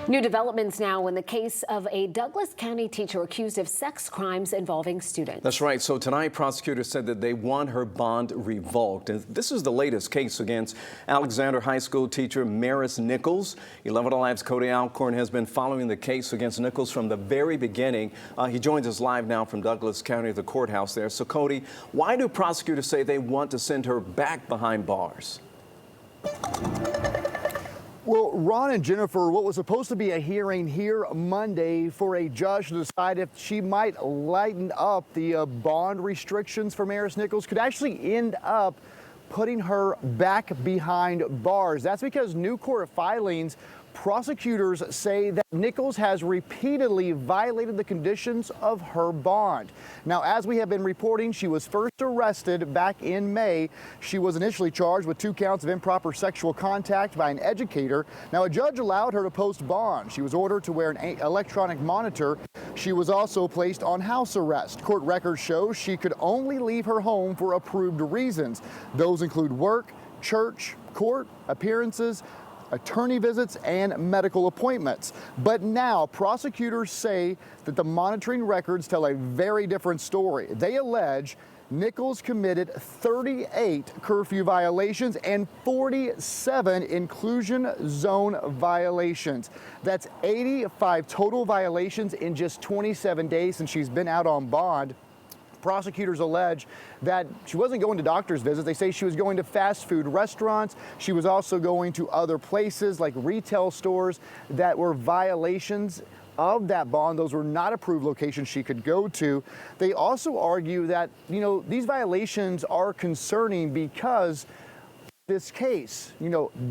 New developments now in the case of a Douglas County teacher accused of sex crimes involving students. That's right. So tonight, prosecutors said that they want her bond revoked. And this is the latest case against Alexander High School teacher Maris Nichols. 11 Alive's Cody Alcorn has been following the case against Nichols from the very beginning. He joins us live now from Douglas County, the courthouse there. So, Cody, why do prosecutors say they want to send her back behind bars? Well, Ron and Jennifer, what was supposed to be a hearing here Monday for a judge to decide if she might lighten up the bond restrictions for Maris Nichols could actually end up putting her back behind bars. That's because new court filings, prosecutors say that Nichols has repeatedly violated the conditions of her bond. Now, as we have been reporting, she was first arrested back in May. She was initially charged with 2 counts of improper sexual contact by an educator. Now, a judge allowed her to post bond. She was ordered to wear an electronic monitor. She was also placed on house arrest. Court records show she could only leave her home for approved reasons. Those include work, church, court appearances, attorney visits, and medical appointments. But now prosecutors say that the monitoring records tell a very different story. They allege Nichols committed 38 curfew violations and 47 inclusion zone violations. That's 85 total violations in just 27 days since she's been out on bond. Prosecutors allege that she wasn't going to doctor's visits. They say she was going to fast food restaurants. She was also going to other places like retail stores that were violations of that bond. Those were not approved locations she could go to. They also argue that, these violations are concerning because this case,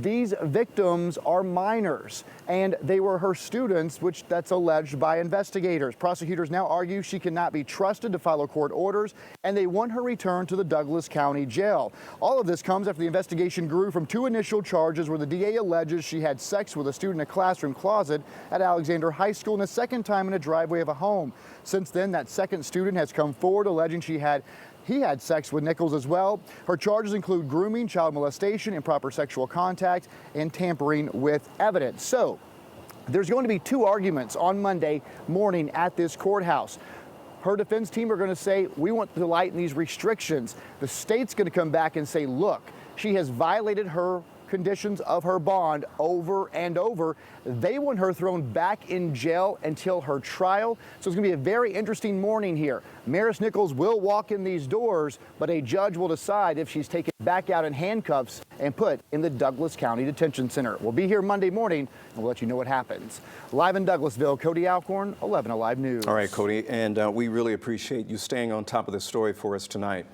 these victims are minors and they were her students, which that's alleged by investigators. Prosecutors now argue she cannot be trusted to follow court orders and they want her returned to the Douglas County Jail. All of this comes after the investigation grew from 2 initial charges where the DA alleges she had sex with a student in a classroom closet at Alexander High School and a second time in a driveway of a home. Since then, that second student has come forward alleging he had sex with Nichols as well. Her charges include grooming, child molestation, improper sexual contact, and tampering with evidence. So there's going to be 2 arguments on Monday morning at this courthouse. Her defense team are going to say, we want to lighten these restrictions. The state's going to come back and say, look, she has violated her conditions of her bond over and over. They want her thrown back in jail until her trial. So it's going to be a very interesting morning here. Maris Nichols will walk in these doors, but a judge will decide if she's taken back out in handcuffs and put in the Douglas County Detention Center. We'll be here Monday morning and we'll let you know what happens. Live in Douglasville, Cody Alcorn, 11 Alive News. All right, Cody, and we really appreciate you staying on top of this story for us tonight.